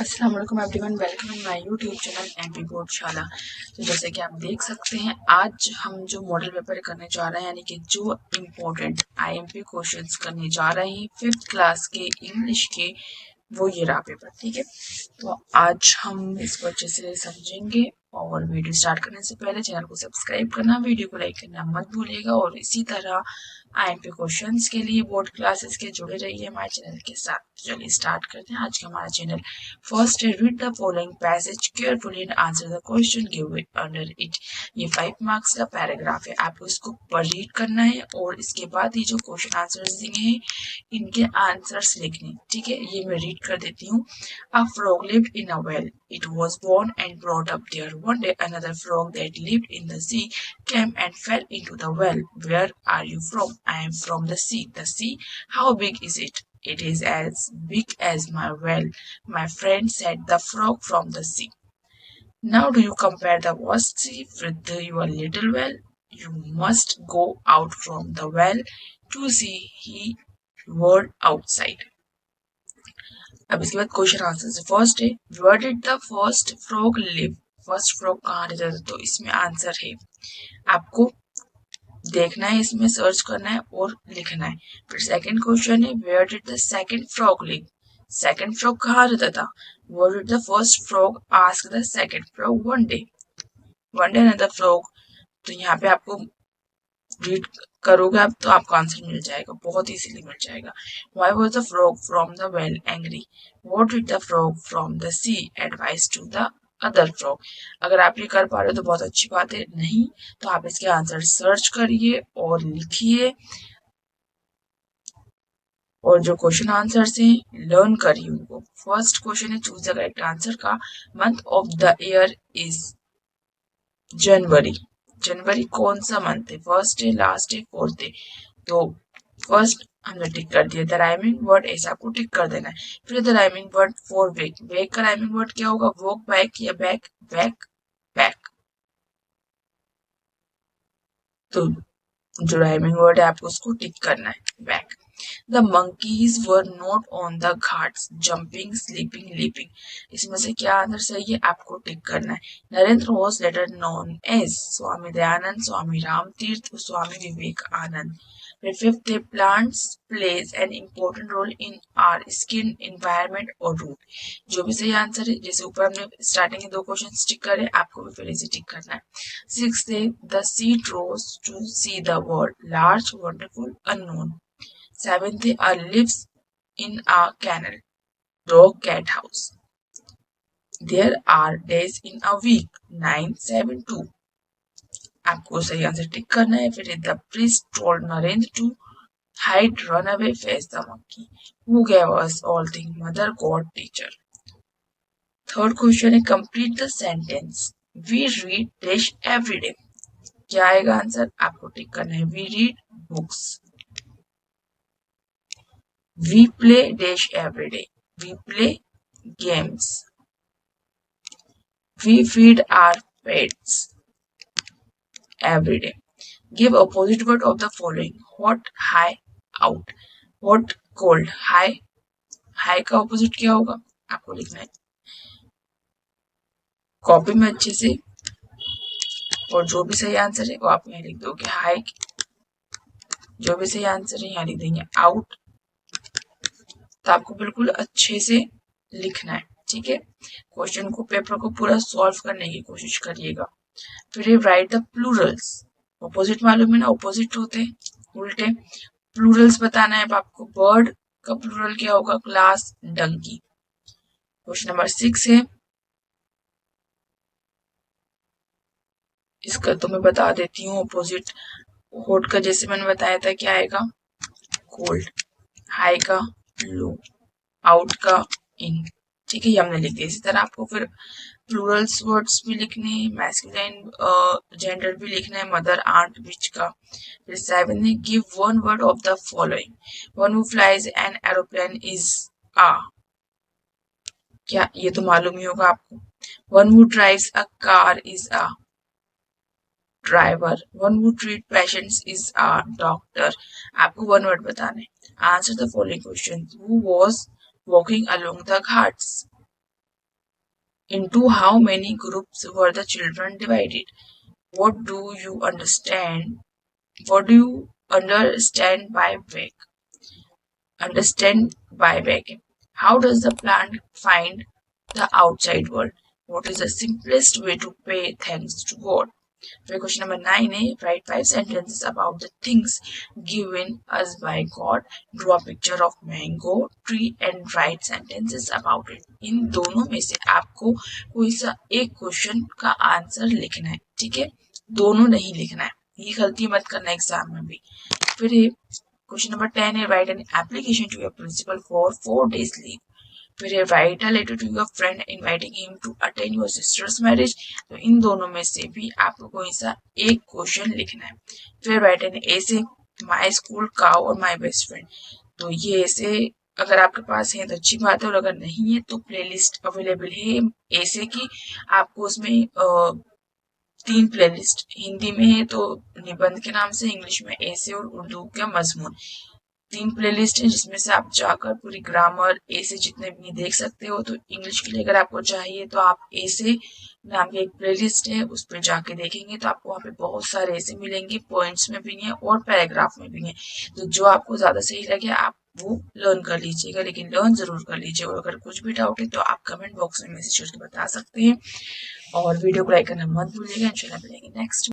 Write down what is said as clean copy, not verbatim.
अस्सलाम वालेकुम everyone, welcome in my YouTube channel MP Boardshala. तो जैसे कि आप देख सकते हैं, आज हम जो मॉडल पेपर करने जा रहे हैं, यानी कि जो इम्पोर्टेंट आईएमपी क्वेश्चंस करने जा रहे हैं 5th क्लास के इंग्लिश के, वो ये रहा पेपर। ठीक है, तो आज हम इसको अच्छे से समझेंगे। और वीडियो स्टार्ट करने से पहले चैनल को सब्सक्राइब करना, वीडियो को लाइक करना मत भूलिएगा। और इसी तरह आईएमपी क्वेश्चंस के लिए बोर्ड क्लासेस के जुड़े रहिए हमारे चैनल के साथ। चलिए स्टार्ट करते हैं आज का हमारा चैनल। फर्स्ट है, read the following passage carefully and answer the question given under it. ये 5 मार्क्स का पैराग्राफ है, आपको इसको पर रीड करना है और इसके बाद ये जो क्वेश्चन आंसर्स दिए हैं इनके आंसर्स लिखने। ठीक है, ये मैं रीड कर देती हूँ। A frog lived in a well. It was born and brought up there. One day, another frog that lived in the sea came and fell into the well. Where are you from? I am from the sea. The sea? How big is it? It is as big as my well. My friend said the frog from the sea. Now do you compare the vast sea with your little well? You must go out from the well to see the world outside. अब इसके बाद question answer से first है, where did the first frog live. First frog कहाँ रहता था, तो इसमें आंसर है, आपको देखना है, इसमें सर्च करना है और लिखना है। फिर सेकंड क्वेश्चन है, where did the second frog live. Second frog कहाँ रहता था, where did the first frog ask the second frog one day. One day another frog, तो यहाँ पे आपको रीड करोगे आप तो आपको आंसर मिल जाएगा, बहुत इजीली मिल जाएगा। Why was the frog from the well angry? What did the frog from the sea advise to the other frog? अगर आप ये कर पा रहे हो तो बहुत अच्छी बात है, नहीं तो आप इसके आंसर सर्च करिए और लिखिए और जो क्वेश्चन आंसर्स हैं लर्न करिए उनको। फर्स्ट क्वेश्चन है, चूज द करेक्ट आंसर का। Month of the year is January. जनवरी कौन सा मंथ है, फर्स्ट है, लास्ट है, फोर्थ है, तो फर्स्ट हमने टिक कर दिया। द राइमिंग वर्ड ऐसा आपको टिक कर देना है। फिर द राइमिंग वर्ड फॉर वेक। वेक का राइमिंग वर्ड क्या होगा, वॉक बैक या बैक, बैक बैक। तो जो राइमिंग वर्ड है आपको उसको टिक करना है, back. The monkeys were not on the ghats, jumping, sleeping, leaping. इसमें से क्या आंसर सही है आपको टिक करना है। Narendra was later known as Swami Dayanand, स्वामी राम तीर्थ, स्वामी विवेकानंद। फिर फिफ्थ है, plants plays an important role in our skin, environment और root। जो भी सही आंसर है, जैसे ऊपर हमने स्टार्टिंग के दो क्वेश्चन टिक करे, आपको भी फिर इसे टिक करना है। सिक्स्थ है, the seed rose to see the world, large, wonderful, unknown। Seventh, lives in a kennel, dog, cat, house. There are days in a week, 9, 7, 2। आपको सही आंसर टिक करना है। फिर the priest told Narendra to hide, run away, face the monkey. Who gave us all things? Mother, God, teacher. Third question है, complete the sentence. We read dash every day. क्या आएगा answer, आपको टिक करना है। We read books. We play dash every day. We play games. We feed our pets every day. Give opposite word of the following. Hot, high, out. Hot, cold, high. High का opposite क्या होगा, आपको लिखना है copy में अच्छे से, और जो भी सही आंसर है वो आप यहाँ लिख दोगे। हाई, जो भी सही आंसर है यहाँ लिख देंगे। आउट, तो आपको बिल्कुल अच्छे से लिखना है। ठीक है, क्वेश्चन को, पेपर को पूरा सॉल्व करने की कोशिश करिएगा। फिर राइट द प्लूरल्स। ऑपोजिट मालूम है ना, ऑपोजिट होते हैं उल्टे। प्लूरल्स बताना है अब आपको। बर्ड का प्लूरल क्या होगा, क्लास, डंकी। क्वेश्चन नंबर 6 है, इसका तो मैं बता देती हूँ। ऑपोजिट हॉट का जैसे मैंने बताया था क्या आएगा, कोल्ड। हाई का लो, आउट का इन। ठीक है, ये हमने लिख दिया। इसी तरह आपको फिर प्लूरल्स वर्ड्स भी लिखने हैं, मैस्कुलाइन जेंडर भी लिखना है, मदर, आंट, विच का। फिर 7 है, give one word of the following. One who flies an aeroplane is a. क्या, ये तो मालूम ही होगा आपको। One who drives a car is a driver. One who treat patients is a doctor. आपको वन वर्ड बताना है। Answer the following question. Who was walking along the ghats. Into how many groups were the children divided? What do you understand? What do you understand by vacuum? How does the plant find the outside world? What is the simplest way to pay thanks to God? For question number 9A, write 5 sentences about the things given us by God. Draw a picture of mango tree and write sentences about it. इन दोनों में से आपको कोई सा एक question का answer लिखना है, ठीक है? दोनों नहीं लिखना है, ये गलती मत करना एग्जाम में भी। फिर क्वेश्चन नंबर 10 है, write an application to your principal for 4 days leave. फिर है, write a letter to your friend inviting him to attend your sister's marriage. तो इन दोनों में से भी आपको कोई सा एक क्वेश्चन लिखना है। फिर राइट एन ऐसे, माई स्कूल काउ और माई बेस्ट फ्रेंड। तो ये ऐसे अगर आपके पास है तो अच्छी बात है, और अगर नहीं है तो प्लेलिस्ट अवेलेबल है ऐसे की। आपको उसमें 3 प्लेलिस्ट हिंदी में है तो निबंध के नाम से, इंग्लिश में ऐसे और उर्दू का मजमून। 3 प्लेलिस्ट है जिसमें से आप जाकर पूरी ग्रामर ऐसे जितने भी देख सकते हो। तो इंग्लिश के लिए अगर आपको चाहिए तो आप ऐसे नाम की एक प्लेलिस्ट है, उस पर जाके देखेंगे तो आपको वहाँ पे बहुत सारे ऐसे मिलेंगे, पॉइंट्स में भी है और पैराग्राफ में भी है। तो जो आपको ज्यादा सही लगे आप वो लर्न कर लीजिएगा, लेकिन लर्न जरूर कर लीजिए। और अगर कुछ भी डाउट है तो आप कमेंट बॉक्स में मैसेज करके बता सकते हैं। और वीडियो को लाइक करना मत भूलिएगा। इंशाल्लाह मिलेंगे नेक्स्ट।